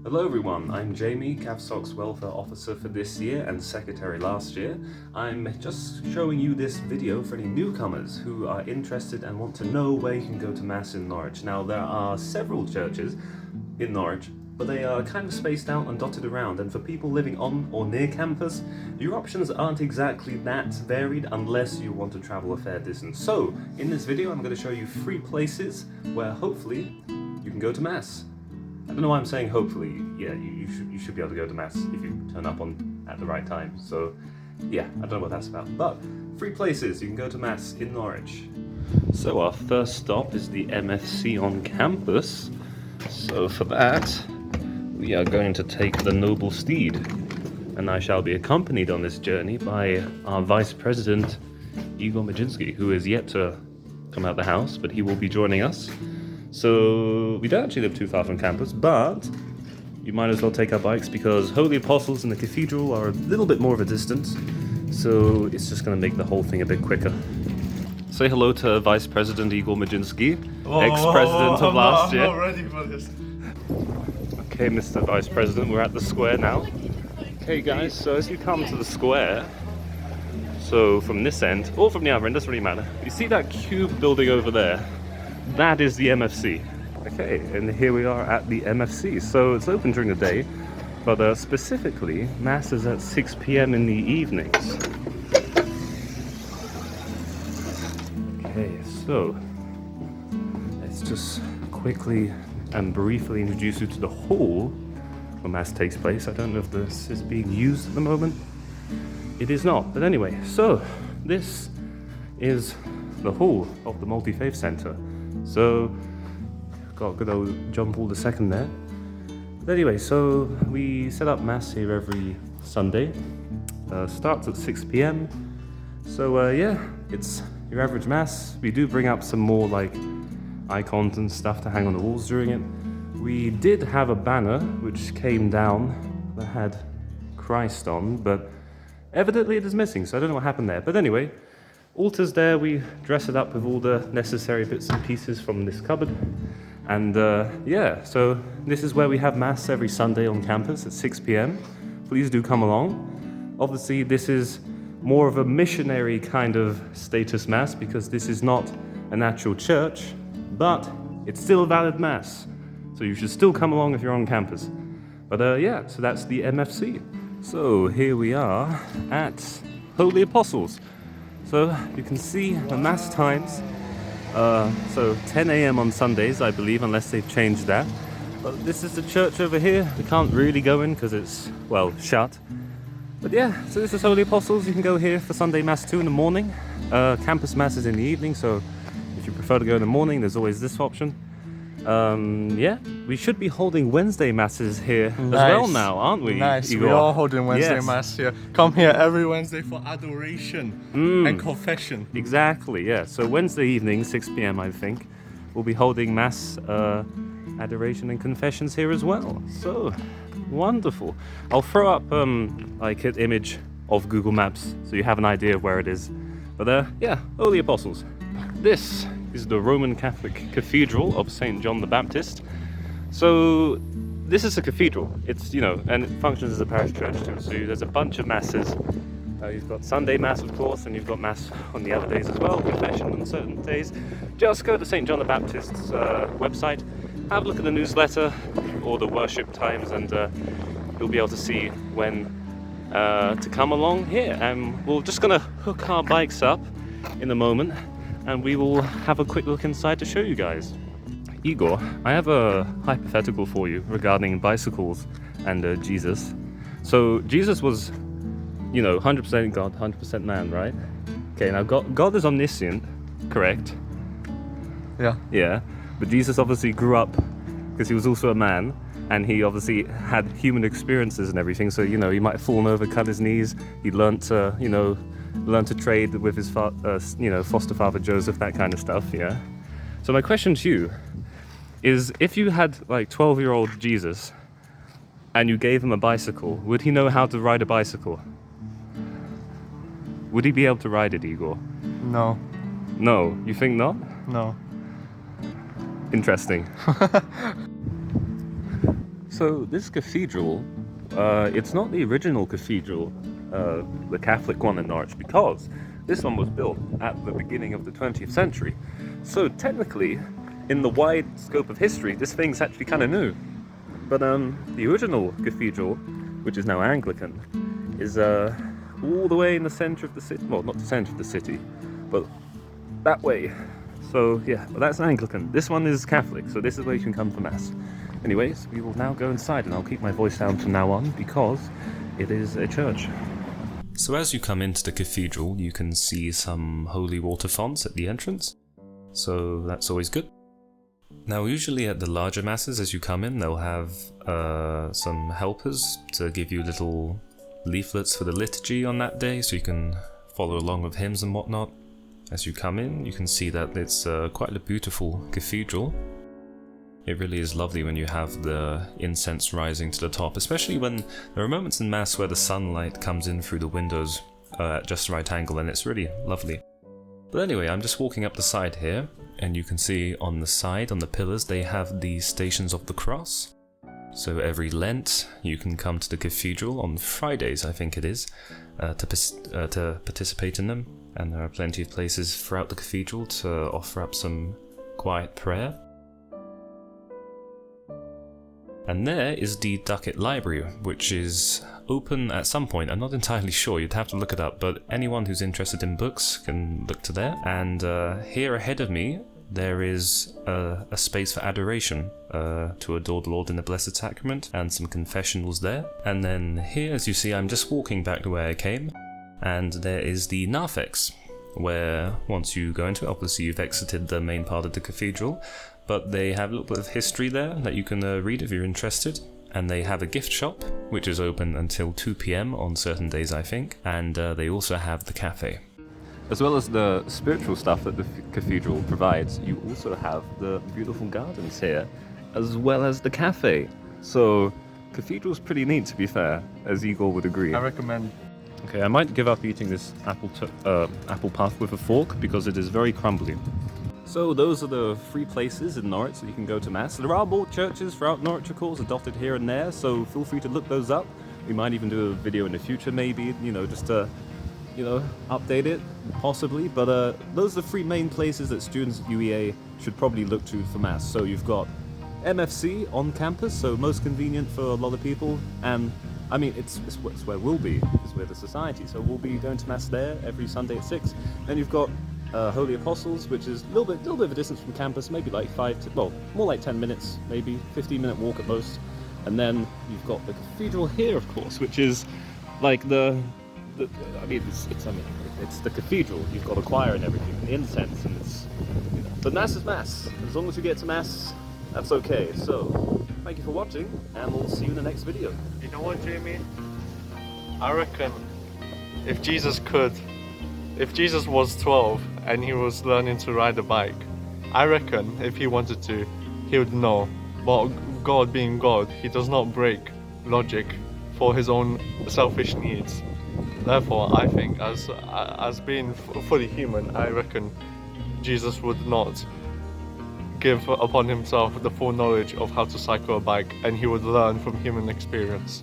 Hello everyone, I'm Jamie, CathSoc's welfare officer for this year and secretary last year. I'm just showing you this video for any newcomers who are interested and want to know where you can go to Mass in Norwich. Now there are several churches in Norwich, but they are kind of spaced out and dotted around, and for people living on or near campus, your options aren't exactly that varied unless you want to travel a fair distance. So, in this video I'm going to show you 3 places where hopefully you can go to Mass. I don't know why I'm saying hopefully. Yeah, you should be able to go to Mass if you turn up at the right time. So, yeah, I don't know what that's about. But 3 places you can go to Mass in Norwich. So our first stop is the MFC on campus. So for that, we are going to take the noble steed, and I shall be accompanied on this journey by our Vice President, Igor and Jamie, who is yet to come out the house, but he will be joining us. So we don't actually live too far from campus, but you might as well take our bikes because Holy Apostles and the Cathedral are a little bit more of a distance, so it's just going to make the whole thing a bit quicker. Say hello to Vice President Igor Majinski, ex-president of last year. I'm not ready for this. Okay, Mr. Vice President, we're at the square now. Okay guys, so as you come to the square, so from this end, or from the other end, doesn't really matter. You see that cube building over there? That is the MFC. Okay, and here we are at the MFC. So it's open during the day, but specifically, Mass is at 6 p.m. in the evenings. Okay, so let's just quickly and briefly introduce you to the hall where Mass takes place. I don't know if this is being used at the moment. It is not, but anyway, so this is the hall of the Multi-Faith Centre. So, got good old John Paul II there. But anyway, so we set up Mass here every Sunday. Starts at 6 p.m. So yeah, it's your average Mass. We do bring up some more like icons and stuff to hang on the walls during it. We did have a banner which came down that had Christ on, but evidently it is missing, so I don't know what happened there. But anyway, altars there, we dress it up with all the necessary bits and pieces from this cupboard. And yeah, so this is where we have Mass every Sunday on campus at 6 p.m. Please do come along. Obviously, this is more of a missionary kind of status Mass because this is not an actual church, but it's still a valid Mass. So you should still come along if you're on campus. But yeah, so that's the MFC. So here we are at Holy Apostles. So you can see the Mass times, so 10 a.m. on Sundays, I believe, unless they've changed that. But this is the church over here. We can't really go in because it's, well, shut. But yeah, so this is Holy Apostles. You can go here for Sunday Mass 2 in the morning. Campus Mass is in the evening, so if you prefer to go in the morning, there's always this option. Yeah, we should be holding Wednesday Masses here as well now, aren't we? Nice, Igor? we are holding Wednesday Yes. Mass here. Come here every Wednesday for adoration and confession. Exactly, yeah. So Wednesday evening, 6 p.m. I think, we'll be holding Mass, adoration and confessions here as well. So, wonderful. I'll throw up like an image of Google Maps so you have an idea of where it is. But yeah, Holy Apostles. This is the Roman Catholic Cathedral of St. John the Baptist. So this is a cathedral. It's, you know, and it functions as a parish church too. So there's a bunch of Masses. You've got Sunday Mass, of course, and you've got Mass on the other days as well, confession on certain days. Just go to St. John the Baptist's website, have a look at the newsletter or the worship times, and you'll be able to see when to come along here. And we're just going to hook our bikes up in a moment, and we will have a quick look inside to show you guys. Igor, I have a hypothetical for you regarding bicycles and Jesus. So Jesus was, you know, 100% God, 100% man, right? Okay, now God is omniscient, correct? Yeah. Yeah, but Jesus obviously grew up because he was also a man, and he obviously had human experiences and everything. So, you know, he might have fallen over, cut his knees. He learned to, you know, to trade with his foster father Joseph, that kind of stuff, yeah? So my question to you is, if you had like 12-year-old Jesus and you gave him a bicycle, would he know how to ride a bicycle? Would he be able to ride it, Igor? No. No, you think not? No. Interesting. so this cathedral, it's not the original cathedral, the Catholic one in Norwich, because this one was built at the beginning of the 20th century. So technically, in the wide scope of history, this thing's actually kind of new. But the original cathedral, which is now Anglican, is all the way in the centre of the city. Well, not the centre of the city, but that way. So yeah, but that's Anglican. This one is Catholic, so this is where you can come for Mass. Anyways, we will now go inside, and I'll keep my voice down from now on because it is a church. So as you come into the cathedral, you can see some holy water fonts at the entrance. So that's always good. Now usually at the larger Masses, as you come in, they'll have some helpers to give you little leaflets for the liturgy on that day, so you can follow along with hymns and whatnot. As you come in, you can see that it's quite a beautiful cathedral. It really is lovely when you have the incense rising to the top, especially when there are moments in Mass where the sunlight comes in through the windows at just the right angle, and it's really lovely. But anyway, I'm just walking up the side here, and you can see on the side, on the pillars, they have the Stations of the Cross. So every Lent, you can come to the cathedral on Fridays, I think it is, to participate in them. And there are plenty of places throughout the cathedral to offer up some quiet prayer. And there is the Ducat Library, which is open at some point. I'm not entirely sure, you'd have to look it up, but anyone who's interested in books can look to there. And here ahead of me, there is a space for adoration, to adore the Lord in the Blessed Sacrament, and some confessionals there. And then here, as you see, I'm just walking back to where I came, and there is the narthex, where once you go into it, obviously you've exited the main part of the cathedral, but they have a little bit of history there that you can read if you're interested. And they have a gift shop, which is open until 2 PM on certain days, I think, and they also have the cafe. As well as the spiritual stuff that the cathedral provides, you also have the beautiful gardens here, as well as the cafe. So, cathedral's pretty neat, to be fair, as Igor would agree. I recommend. Okay, I might give up eating this apple puff with a fork because it is very crumbly. So those are the 3 places in Norwich that you can go to Mass. There are more churches throughout Norwich, of course, dotted here and there, so feel free to look those up. We might even do a video in the future, maybe, just to, update it, possibly. But those are the 3 main places that students at UEA should probably look to for Mass. So you've got MFC on campus, so most convenient for a lot of people, and I mean, it's where we'll be, it's where the society, so we'll be going to Mass there every Sunday at 6. Then you've got Holy Apostles, which is a little bit of a distance from campus, maybe like more like 10 minutes, maybe 15-minute walk at most. And then you've got the cathedral here, of course, which is like it's the cathedral. You've got a choir and everything, and incense, and it's, but Mass is Mass. As long as you get to Mass, that's okay. So, thank you for watching, and we'll see you in the next video. You know what, Jamie? I reckon if Jesus was 12 and he was learning to ride a bike, I reckon if he wanted to, he would know. But God being God, he does not break logic for his own selfish needs. Therefore, I think as being fully human, I reckon Jesus would not give upon himself the full knowledge of how to cycle a bike, and he would learn from human experience.